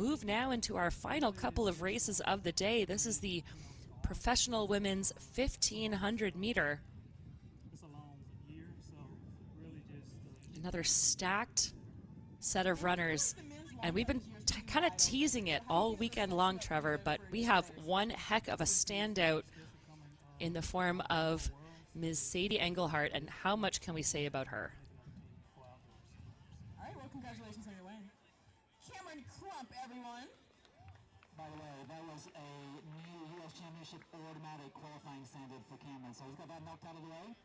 move now into our final couple of races of the day. This is the professional women's 1500 meter. Another stacked set of runners, and we've been kind of teasing it all weekend long, Trevor, but we have one heck of a standout in the form of Ms. Sadie Engelhardt, and how much can we say about her? All right, well, congratulations on your win. Cameron Crump, everyone. By the way, that was a new U.S. Championship automatic qualifying standard for Cameron, so he's got that knocked out of the way.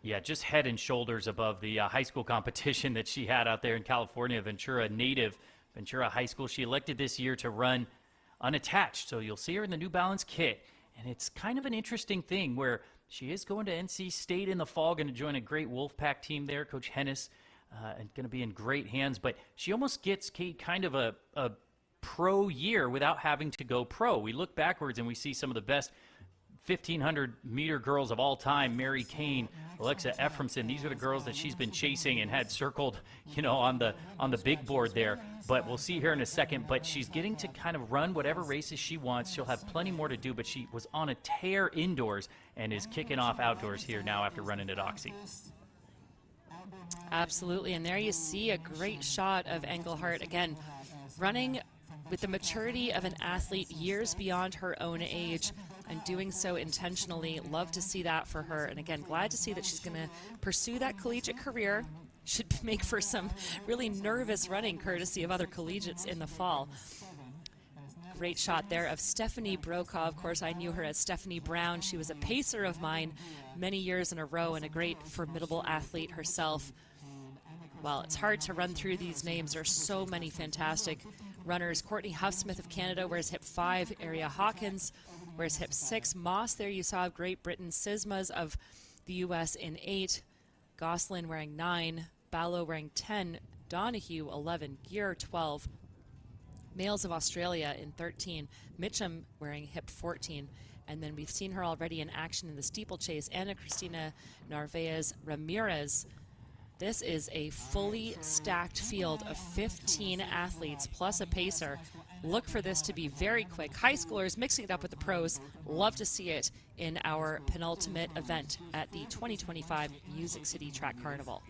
Yeah, just head and shoulders above the high school competition that she had out there in California. Ventura native, Ventura High School. She elected this year to run unattached, so you'll see her in the New Balance kit. And it's kind of an interesting thing where she is going to NC State in the fall, going to join a great Wolfpack team there, Coach Hennis, and going to be in great hands. But she almost gets, Kate, kind of a pro year without having to go pro. We look backwards and we see some of the best 1,500-meter girls of all time, Mary Kane, Alexa Ephraimson. These are the girls that she's been chasing and had circled, you know, on the big board there. But we'll see here in a second. But she's getting to kind of run whatever races she wants. She'll have plenty more to do, but she was on a tear indoors and is kicking off outdoors here now after running at Oxy. Absolutely, and there you see a great shot of Engelhardt, again, running with the maturity of an athlete years beyond her own age, and doing so intentionally. Love to see that for her. And again, glad to see that she's going to pursue that collegiate career. Should make for some really nervous running courtesy of other collegiates in the fall. Great shot there of Stephanie Brokaw. Of course, I knew her as Stephanie Brown. She was a pacer of mine many years in a row and a great, formidable athlete herself. Well, it's hard to run through these names. There are so many fantastic runners. Courtney Huffsmith of Canada wears hip 5. Aria Hawkins wears hip 6. Moss, there you saw of Great Britain. Sismas of the U.S. in 8. Gosselin wearing 9. Ballo wearing 10. Donahue 11. Gear 12. Males of Australia in 13. Mitchum wearing hip 14. And then we've seen her already in action in the steeplechase. Ana Cristina Narvaez Ramirez. This is a fully stacked field of 15 athletes plus a pacer. Look for this to be very quick. High schoolers mixing it up with the pros. Love to see it in our penultimate event at the 2025 Music City Track Carnival.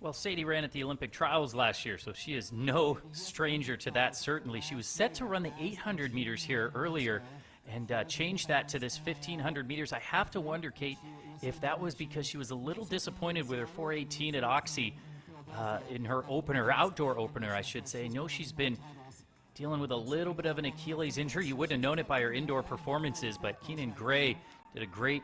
Well, Sadie ran at the Olympic trials last year, so she is no stranger to that, certainly. She was set to run the 800 meters here earlier and changed that to this 1,500 meters. I have to wonder, Kate, if that was because she was a little disappointed with her 4:18 at Oxy in her opener, outdoor opener, I should say. I know she's been dealing with a little bit of an Achilles injury. You wouldn't have known it by her indoor performances, but Keenan Gray did a great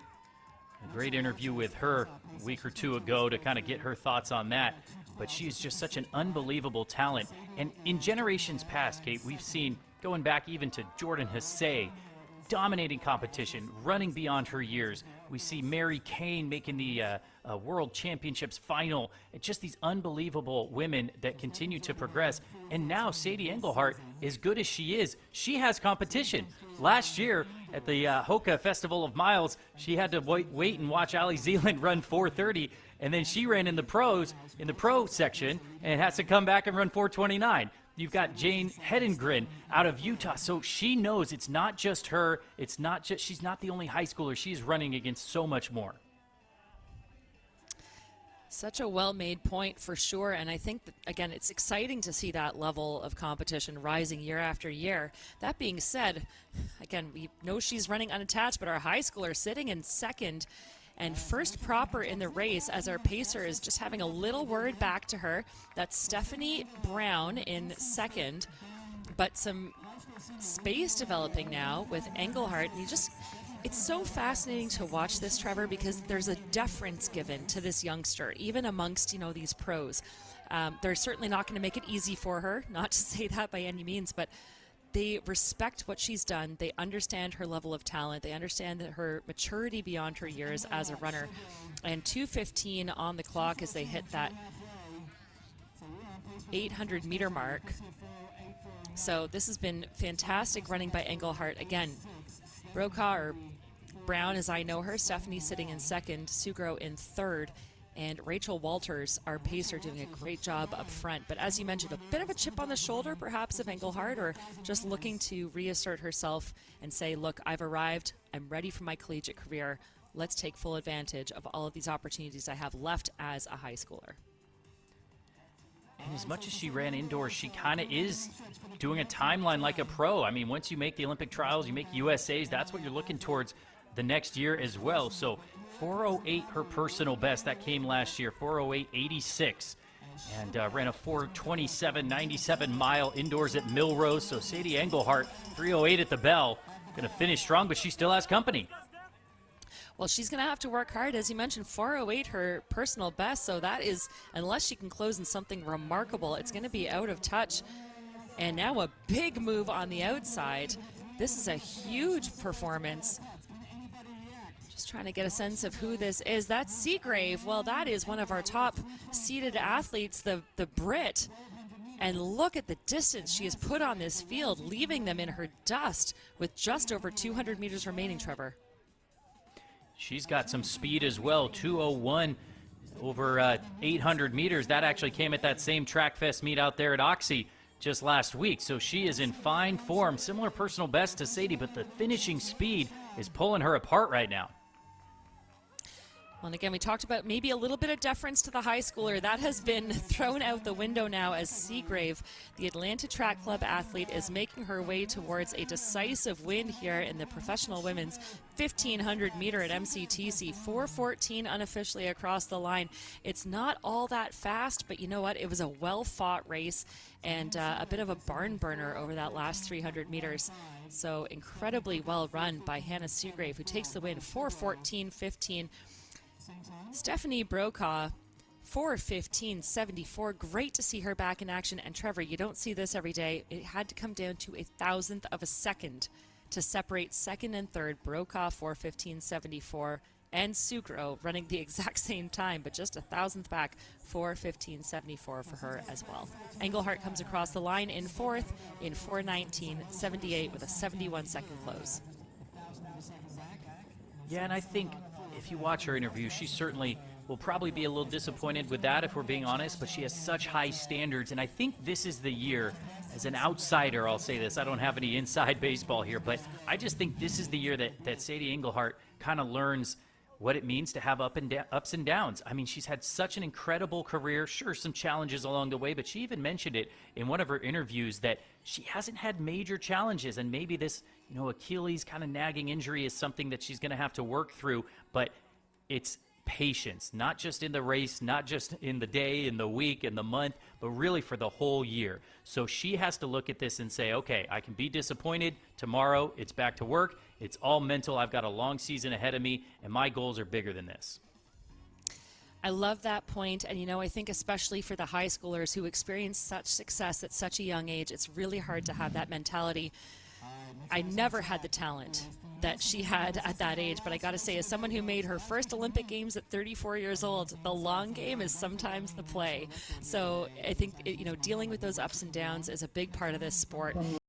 interview with her a week or two ago to kind of get her thoughts on that. But she's just such an unbelievable talent. And in generations past, Kate, we've seen, going back even to Jordan Hussey, dominating competition, running beyond her years. We see Mary Kane making the World Championships final. It's just these unbelievable women that continue to progress. And now Sadie Engelhardt, as good as she is, she has competition. Last year at the Hoka Festival of Miles, she had to wait and watch Ali Zealand run 4:30, and then she ran in the pros, in the pro section, and has to come back and run 4:29. You've got Jane Hedengren out of Utah, so she knows it's not just her. It's not just, she's not the only high schooler. She's running against so much more. Such a well-made point for sure, and I think that, again, it's exciting to see that level of competition rising year after year. That being said, again, we know she's running unattached, but our high schooler sitting in second and first proper in the race, as our pacer is just having a little word back to her. That's Stephanie Brown in second, but some space developing now with Engelhardt, and it's so fascinating to watch this, Trevor, because there's a deference given to this youngster, even amongst, you know, these pros. They're certainly not going to make it easy for her, not to say that by any means, but they respect what she's done. They understand her level of talent. They understand that her maturity beyond her years as a runner. And 2:15 on the clock as they hit that 800-meter mark. So this has been fantastic running by Engelhardt. Again, Brokaw, or Brown as I know her, Stephanie sitting in second, Sugro in third, and Rachel Walters, our pacer, doing a great job up front. But as you mentioned, a bit of a chip on the shoulder perhaps of Engelhardt, or just looking to reassert herself and say, look, I've arrived, I'm ready for my collegiate career. Let's take full advantage of all of these opportunities I have left as a high schooler. And as much as she ran indoors, she kind of is doing a timeline like a pro. I mean, once you make the Olympic trials, you make USAs, that's what you're looking towards the next year as well. So 4:08 her personal best. That came last year, 4:08.86. And ran a 4:27.97 mile indoors at Millrose. So Sadie Engelhardt, 3:08 at the bell. Going to finish strong, but she still has company. Well, she's going to have to work hard. As you mentioned, 4:08 her personal best. So that is, unless she can close in something remarkable, it's going to be out of touch. And now a big move on the outside. This is a huge performance. Just trying to get a sense of who this is. That's Seagrave. Well, that is one of our top seeded athletes, the Brit. And look at the distance she has put on this field, leaving them in her dust with just over 200 meters remaining, Trevor. She's got some speed as well, 2:01 over 800 meters. That actually came at that same Track Fest meet out there at Oxy just last week. So she is in fine form, similar personal best to Sadie, but the finishing speed is pulling her apart right now. Well, and again, we talked about maybe a little bit of deference to the high schooler. That has been thrown out the window now as Seagrave, the Atlanta Track Club athlete, is making her way towards a decisive win here in the professional women's 1,500 meter at MCTC. 4:14 unofficially across the line. It's not all that fast, but you know what? It was a well-fought race and a bit of a barn burner over that last 300 meters. So incredibly well run by Hannah Seagrave, who takes the win, 4:14.15. Stephanie Brokaw, 4:15.74. Great to see her back in action. And Trevor, you don't see this every day. It had to come down to a thousandth of a second to separate second and third. Brokaw, 4:15.74, and Sucro running the exact same time, but just a thousandth back, 4:15.74 for her as well. Engelhardt comes across the line in fourth in 4:19.78 with a 71-second close. Yeah, and I think if you watch her interview, she certainly will probably be a little disappointed with that, if we're being honest, but she has such high standards, and I think this is the year, as an outsider, I'll say this, I don't have any inside baseball here, but I just think this is the year that Sadie Engelhardt kind of learns what it means to have ups and downs. I mean, she's had such an incredible career, sure, some challenges along the way, but she even mentioned it in one of her interviews that she hasn't had major challenges, and maybe this, Achilles kind of nagging injury is something that she's going to have to work through, but it's patience, not just in the race, not just in the day, in the week, in the month, but really for the whole year. So she has to look at this and say, okay, I can be disappointed. Tomorrow, it's back to work. It's all mental. I've got a long season ahead of me, and my goals are bigger than this. I love that point, and I think especially for the high schoolers who experience such success at such a young age, it's really hard to have that mentality. I never had the talent that she had at that age, but I got to say, as someone who made her first Olympic Games at 34 years old, the long game is sometimes the play. So I think, dealing with those ups and downs is a big part of this sport.